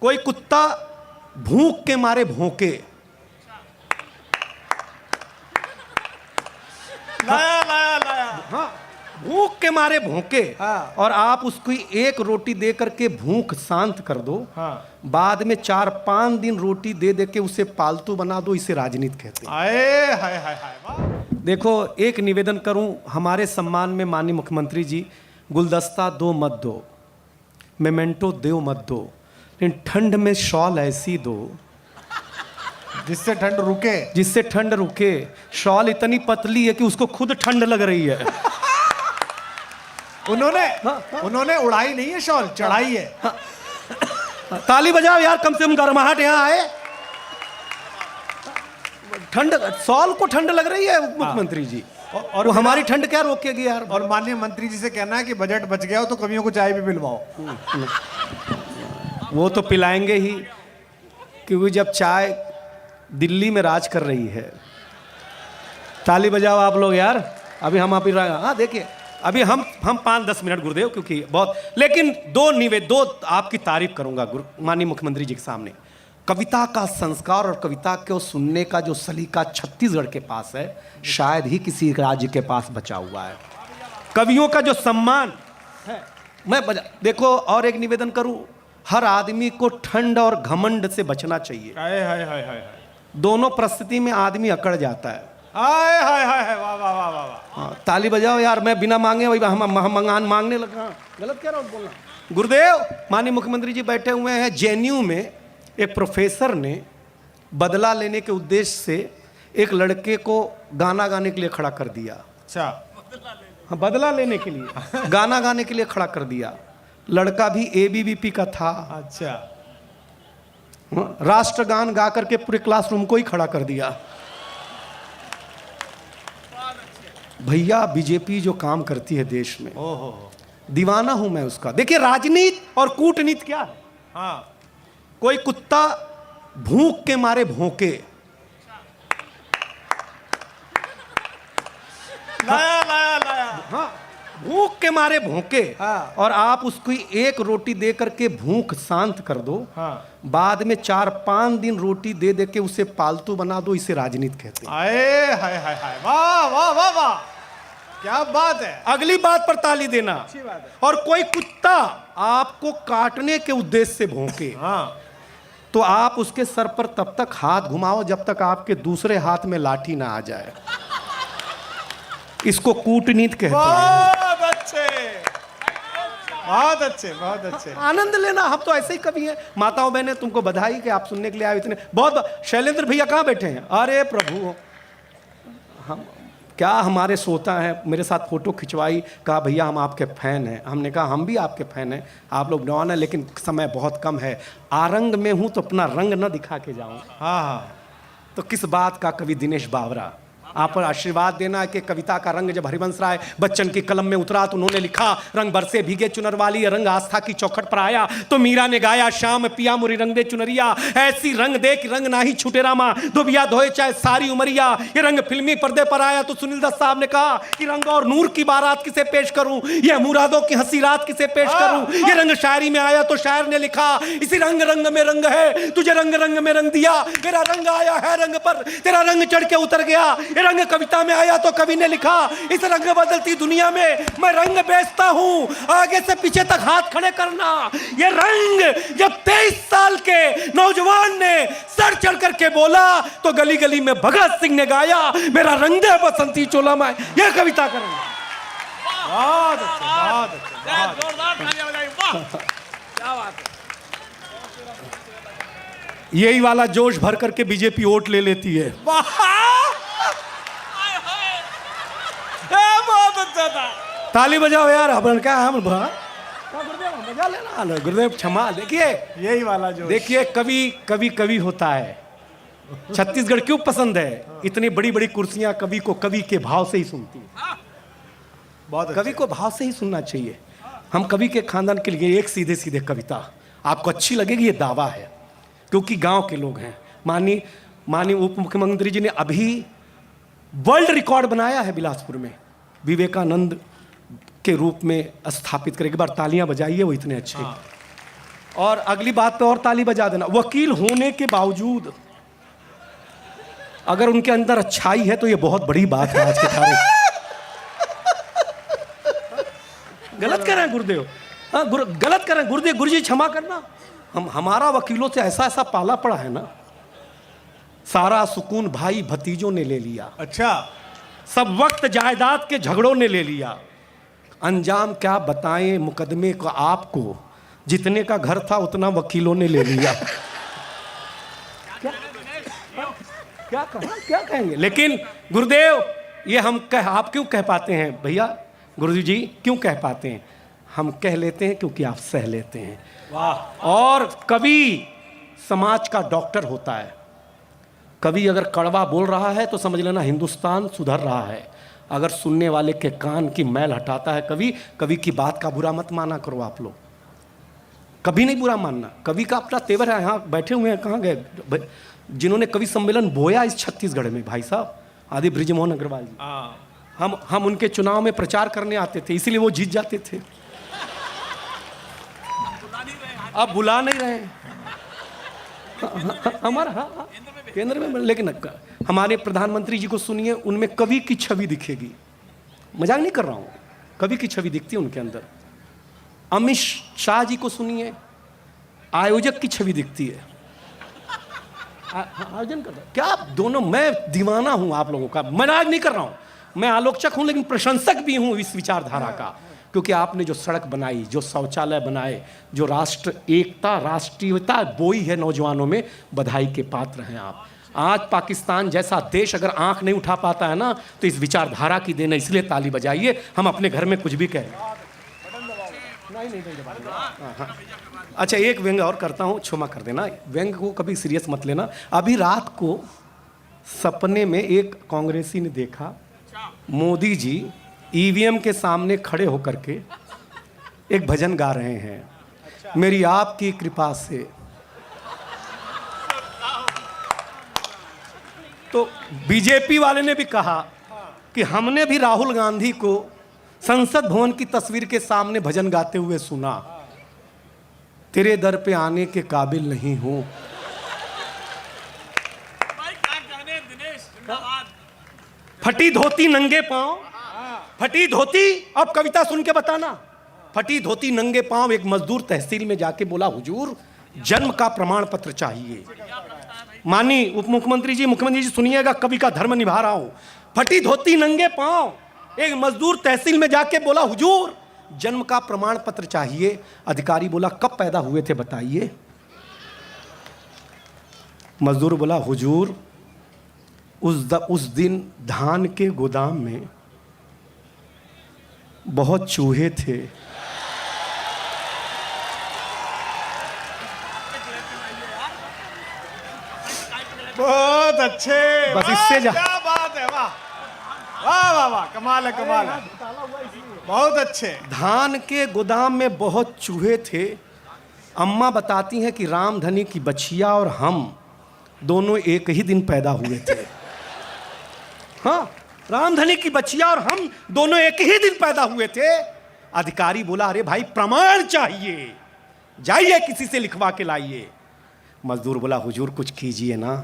कोई कुत्ता भूख के मारे भौंके। लाया लाया लाया। हाँ, भूख के मारे भौंके। हाँ। और आप उसको एक रोटी दे करके भूख शांत कर दो। हाँ। बाद में 4-5 दिन रोटी दे दे के उसे पालतू बना दो। इसे राजनीति कहते हैं। आए हाय हाय हाय वाह। देखो, एक निवेदन करूं हमारे सम्मान में माननीय मुख्यमंत्री जी, गुलदस्ता दो मत दो, मेमेंटो दो मत दो, लेकिन ठंड में शॉल ऐसी दो जिससे ठंड रुके। जिससे ठंड रुके। शॉल इतनी पतली है कि उसको खुद ठंड लग रही है। उन्होंने उड़ाई नहीं है, शॉल चढ़ाई है। ताली बजाओ यार, कम से कम गर्माहट यहाँ आए। ठंड, शॉल को ठंड लग रही है मुख्यमंत्री जी, और वो हमारी ठंड क्या रोकेगी यार। और माननीय मंत्री जी से कहना है कि बजट बच गया हो तो कमियों को चाय भी पिलवाओ। वो तो पिलाएंगे ही, क्योंकि जब चाय दिल्ली में राज कर रही है। ताली बजाओ आप लोग यार। अभी हम आप हाँ देखिए, अभी हम 5-10 मिनट गुरुदेव, क्योंकि बहुत, लेकिन दो आपकी तारीफ करूंगा माननीय मुख्यमंत्री जी के सामने। कविता का संस्कार और कविता को सुनने का जो सलीका छत्तीसगढ़ के पास है, शायद ही किसी राज्य के पास बचा हुआ है। कवियों का जो सम्मान है, मैं देखो, और एक निवेदन करूं, हर आदमी को ठंड और घमंड से बचना चाहिए। हाय हाय हाय हाय। दोनों परिस्थिति में आदमी अकड़ जाता है। हाय हाय हाय वाह वाह वाह वाह। हाँ, ताली बजाओ यार। मैं बिना मांगे वही हम मांगने लगा। गलत कह रहा हूँ बोलना। गुरुदेव, माननीय मुख्यमंत्री जी बैठे हुए हैं। जेएनयू में एक प्रोफेसर ने बदला लेने के उद्देश्य से एक लड़के को गाना गाने के लिए खड़ा कर दिया। अच्छा। हाँ, बदला लेने के लिए गाना गाने के लिए खड़ा कर दिया। लड़का भी एबीवीपी का था। अच्छा। राष्ट्रगान गा करके पूरे क्लासरूम को ही खड़ा कर दिया। भैया, बीजेपी जो काम करती है देश में, ओहो, दीवाना हूं मैं उसका। देखिए, राजनीति और कूटनीति क्या है। हाँ। कोई कुत्ता भूख के मारे भौंके। लाया लाया लाया। हाँ, भूख के मारे भौंके। हाँ। और आप उसको एक रोटी दे करके भूख शांत कर दो। हाँ। बाद में 4-5 दिन रोटी दे दे के उसे पालतू बना दो। इसे राजनीति कहते हैं। आए हाय हाय हाय वाह वाह वाह वाह, क्या बात है। अगली बात पर ताली देना। अच्छी बात है। और कोई कुत्ता आपको काटने के उद्देश्य से भौंके, हाँ, तो आप उसके सर पर तब तक हाथ घुमाओ जब तक आपके दूसरे हाथ में लाठी ना आ जाए। इसको कूटनीति कहते हैं। बहुत अच्छे बहुत अच्छे बहुत अच्छे। आनंद लेना, हम तो ऐसे ही कवि हैं। माताओं बहनें, तुमको बधाई कि आप सुनने के लिए आए इतने। बहुत। शैलेंद्र भैया कहाँ बैठे हैं? अरे प्रभु, हम क्या, हमारे श्रोता हैं, मेरे साथ फोटो खिंचवाई, कहा भैया हम आपके फैन हैं। हमने कहा हम भी आपके फैन हैं, आप लोग नौन है, लेकिन समय बहुत कम है। आरंग में हूं तो अपना रंग न दिखा के जाऊं। हाँ हाँ। तो किस बात का कवि दिनेश बावरा, आप पर आशीर्वाद देना कि कविता का रंग जब हरिवंश राय बच्चन की कलम में उतरा तो उन्होंने लिखा, रंग बरसे भीगे चुनर वाली, रंग आस्था की चौखट पर आया तो मीरा ने गाया, श्याम पिया मुरी रंग दे चुनरिया, ऐसी रंग दे कि रंग ना ही छूटे रामा, धोबिया धोए चाहे सारी उमरिया। ये रंग फिल्मी पर्दे पर आया तो सुनील दत्त साहब ने कहा कि रंग और नूर की बारात किसे पेश करूं, यह मुरादों की हंसी रात किसे पेश करूं। ये रंग शायरी में आया तो शायर ने लिखा, इसी रंग रंग में रंग है, तुझे रंग रंग में रंग दिया, मेरा रंग आया है रंग पर, तेरा रंग चढ़ के उतर गया। ये रंग कविता में आया तो कवि ने लिखा, इस रंग बदलती दुनिया में मैं रंग बेचता हूं, आगे से पीछे तक हाथ खड़े करना। ये रंग जब 23 साल के नौजवान ने सर चढ़ करके बोला तो गली गली में भगत सिंह ने गाया, मेरा रंग दे बसंती चोला में। यह कविता का रंग। बहुत अच्छे बहुत अच्छे। जोरदार तालियां बजाइए, वाह क्या बात है। यही वाला जोश भर करके बीजेपी वोट ले लेती है। बहुत अच्छा था। ताली बजाओ यार। हम क्या, हम गुरुदेव बजा लेना। गुरुदेव क्षमा। देखिए, यही वाला जो, देखिए, कवि होता है। छत्तीसगढ़ क्यों पसंद है? इतनी बड़ी बड़ी कुर्सियां कवि को कवि के भाव से ही सुनती है। बहुत कवि को भाव से ही सुनना चाहिए। हम कवि के खानदान के लिए एक सीधे सीधे कविता आपको अच्छी लगेगी, ये दावा है, क्योंकि गांव के लोग हैं। माननीय उप मुख्यमंत्री जी ने अभी वर्ल्ड रिकॉर्ड बनाया है बिलासपुर में, विवेकानंद के रूप में स्थापित करें। एक बार तालियां बजाइए, वो इतने अच्छे। और अगली बात पे और ताली बजा देना, वकील होने के बावजूद अगर उनके अंदर अच्छाई है तो ये बहुत बड़ी बात है आज के तारीख। गलत कर रहे हैं गुरुदेव, हाँ गलत कर रहे हैं गुरुदेव, गुरुजी क्षमा करना। हमारा वकीलों से ऐसा ऐसा पाला पड़ा है ना, सारा सुकून भाई भतीजों ने ले लिया, अच्छा, सब वक्त जायदाद के झगड़ों ने ले लिया। अंजाम क्या बताएं मुकदमे को आपको, जितने का घर था उतना वकीलों ने ले लिया। क्या कहा, क्या कहेंगे। लेकिन गुरुदेव ये आप क्यों कह पाते हैं भैया, गुरुदेव जी क्यों कह पाते हैं? हम कह लेते हैं क्योंकि आप सह लेते हैं। वाह। और कवि समाज का डॉक्टर होता है। कवि अगर कड़वा बोल रहा है तो समझ लेना हिंदुस्तान सुधर रहा है। अगर सुनने वाले के कान की मैल हटाता है कवि, कवि की बात का बुरा मत माना करो आप लोग, कभी नहीं बुरा मानना। कवि का अपना तेवर है। यहाँ बैठे हुए हैं, कहाँ गए जिन्होंने कवि सम्मेलन बोया इस छत्तीसगढ़ में, भाई साहब आदि बृजमोहन अग्रवाल जी। हम उनके चुनाव में प्रचार करने आते थे, इसीलिए वो जीत जाते थे। अब बुला नहीं रहे हमारा केंद्र में। लेकिन हमारे प्रधानमंत्री जी को सुनिए, उनमें कवि की छवि दिखेगी, मजाक नहीं कर रहा हूं, कवि की छवि दिखती है उनके अंदर। अमित शाह जी को सुनिए, आयोजक की छवि दिखती है, आयोजन कर क्या दोनों। मैं दीवाना हूं आप लोगों का, मजाक नहीं कर रहा हूं, मैं आलोचक हूं लेकिन प्रशंसक भी हूं इस विचारधारा का। क्योंकि आपने जो सड़क बनाई, जो शौचालय बनाए, जो राष्ट्र एकता राष्ट्रीयता बोई है नौजवानों में, बधाई के पात्र हैं आप। आज पाकिस्तान जैसा देश अगर आंख नहीं उठा पाता है ना, तो इस विचारधारा की देन है, इसलिए ताली बजाइए। हम अपने घर में कुछ भी कहें। अच्छा एक व्यंग और करता हूं, क्षमा कर देना, व्यंग को कभी सीरियस मत लेना। अभी रात को सपने में एक कांग्रेसी ने देखा मोदी जी ईवीएम के सामने खड़े होकर के एक भजन गा रहे हैं, मेरी आपकी कृपा से। तो बीजेपी वाले ने भी कहा कि हमने भी राहुल गांधी को संसद भवन की तस्वीर के सामने भजन गाते हुए सुना, तेरे दर पे आने के काबिल नहीं हूं। फटी धोती नंगे पांव, फटी धोती। अब कविता सुन के बताना। फटी धोती नंगे पांव एक मजदूर तहसील में जाके बोला, हुजूर जन्म का प्रमाण पत्र चाहिए। मानी उप मुख्यमंत्री जी सुनिएगा, कवि का धर्म निभा रहा हूं। फटी धोती नंगे पांव एक मजदूर तहसील में जाके बोला, हुजूर जन्म का प्रमाण पत्र चाहिए। अधिकारी बोला, कब पैदा हुए थे बताइए। मजदूर बोला, हुजूर उस दिन धान के गोदाम में बहुत चूहे थे। बहुत अच्छे, बस इससे क्या बात है, वाह वाह वाह वाह, कमाल है, कमाल है, बहुत अच्छे। धान के गोदाम में बहुत चूहे थे। अम्मा बताती हैं कि रामधनी की बछिया और हम दोनों एक ही दिन पैदा हुए थे। हाँ, रामधनी की बच्चिया और हम दोनों एक ही दिन पैदा हुए थे। अधिकारी बोला, अरे भाई प्रमाण चाहिए, जाइए किसी से लिखवा के लाइए। मजदूर बोला, हुजूर कुछ कीजिए ना,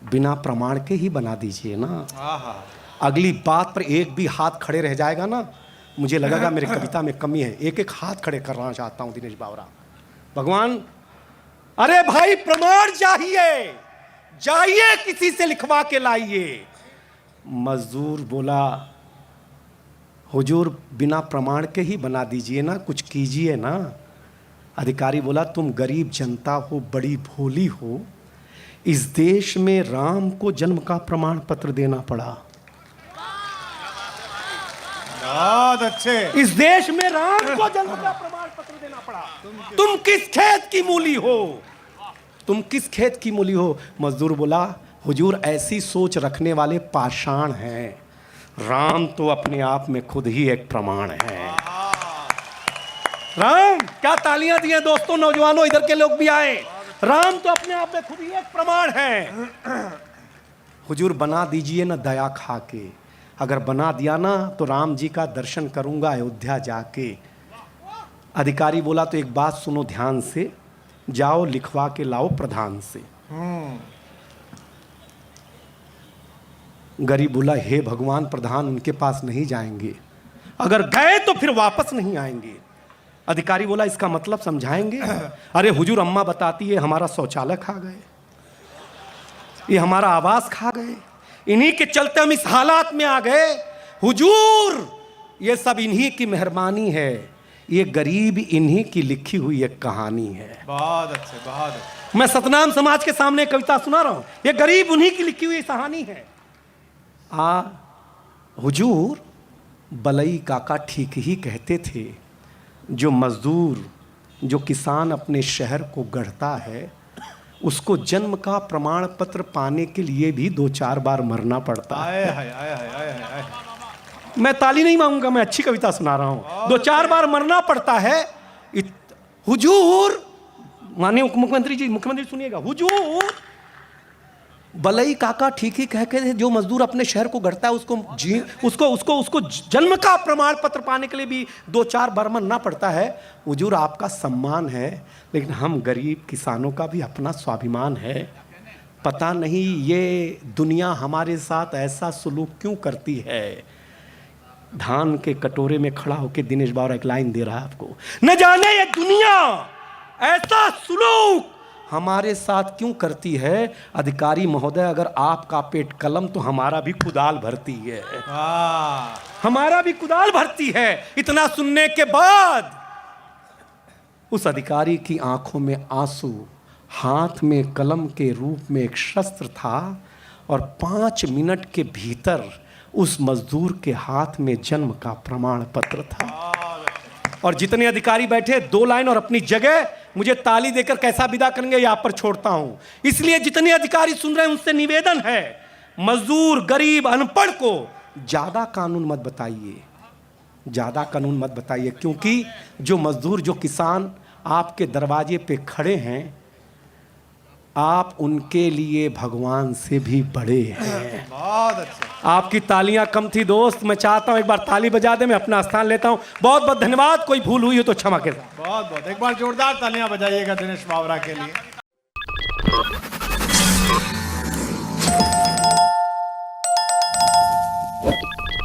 बिना प्रमाण के ही बना दीजिए ना। अगली बात पर एक भी हाथ खड़े रह जाएगा ना, मुझे लगेगा मेरी कविता में कमी है। एक एक हाथ खड़े करना चाहता हूं दिनेश बावरा। भगवान, अरे भाई प्रमाण चाहिए, जाइए किसी से लिखवा के लाइए। मजदूर बोला, हुजूर बिना प्रमाण के ही बना दीजिए ना, कुछ कीजिए ना। अधिकारी बोला, तुम गरीब जनता हो, बड़ी भोली हो, इस देश में राम को जन्म का प्रमाण पत्र देना पड़ा। बहुत अच्छे। इस देश में राम को जन्म का प्रमाण पत्र देना पड़ा। तुम किस खेत की मूली हो, तुम किस खेत की मूली हो। मजदूर बोला, हुजूर ऐसी सोच रखने वाले पाषाण हैं, राम तो अपने आप में खुद ही एक प्रमाण है। राम, क्या तालियां दिए दोस्तों, नौजवानों इधर के लोग भी आए। राम तो अपने आप में खुद ही एक प्रमाण है। हुजूर बना दीजिए ना दया खा के, अगर बना दिया ना तो राम जी का दर्शन करूंगा अयोध्या जाके। अधिकारी बोला, तो एक बात सुनो ध्यान से, जाओ लिखवा के लाओ प्रधान से। गरीब बोला, हे भगवान, प्रधान उनके पास नहीं जाएंगे, अगर गए तो फिर वापस नहीं आएंगे। अधिकारी बोला, इसका मतलब समझाएंगे? अरे हुजूर, अम्मा बताती है हमारा शौचालय खा गए, ये हमारा आवास खा गए, इन्हीं के चलते हम इस हालात में आ गए। हुजूर, ये सब इन्हीं की मेहरबानी है, ये गरीब इन्हीं की लिखी हुई एक कहानी है। बहुत अच्छे, बहुत अच्छे। मैं सतनाम समाज के सामने कविता सुना रहा हूं, ये गरीब उन्हीं की लिखी हुई कहानी है। हुजूर, बलई काका ठीक ही कहते थे, जो मजदूर, जो किसान अपने शहर को गढ़ता है, उसको जन्म का प्रमाण पत्र पाने के लिए भी 2-4 बार मरना पड़ता है। आए हाय, आए हाय, आए हाय, आए। मैं ताली नहीं मांगूंगा, मैं अच्छी कविता सुना रहा हूं। 2-4 बार मरना पड़ता है। हुजूर, माननीय मुख्यमंत्री जी, मुख्यमंत्री सुनिएगा, हुजूर, बलई काका ठीक ही कह के, जो मजदूर अपने शहर को गढ़ता है, उसको जन्म का प्रमाण पत्र पाने के लिए भी 2-4 बार मरना पड़ता है। हुजूर, आपका सम्मान है, लेकिन हम गरीब किसानों का भी अपना स्वाभिमान है। पता नहीं ये दुनिया हमारे साथ ऐसा सुलूक क्यों करती है। धान के कटोरे में खड़ा होकर दिनेश बावरा एक लाइन दे रहा है आपको, न जाने ये दुनिया ऐसा सुलूक हमारे साथ क्यों करती है। अधिकारी महोदय, अगर आपका पेट कलम तो हमारा भी कुदाल भरती है, हमारा भी कुदाल भरती है। इतना सुनने के बाद उस अधिकारी की आंखों में आंसू, हाथ में कलम के रूप में एक शस्त्र था, और 5 मिनट के भीतर उस मजदूर के हाथ में जन्म का प्रमाण पत्र था। और जितने अधिकारी बैठे, 2 लाइन और अपनी जगह, मुझे ताली देकर कैसा विदा करेंगे ये आप पर छोड़ता हूं। इसलिए जितने अधिकारी सुन रहे हैं उनसे निवेदन है, मजदूर, गरीब, अनपढ़ को ज्यादा कानून मत बताइए, ज्यादा कानून मत बताइए, क्योंकि जो मजदूर, जो किसान आपके दरवाजे पे खड़े हैं, आप उनके लिए भगवान से भी बड़े हैं। बहुत अच्छे। आपकी तालियां कम थी दोस्त, मैं चाहता हूं एक बार ताली बजा दे, मैं अपना स्थान लेता हूं। बहुत बहुत धन्यवाद, कोई भूल हुई हो तो क्षमा के साथ। बहुत बहुत, एक बार जोरदार तालियां बजाइएगा दिनेश बावरा के लिए।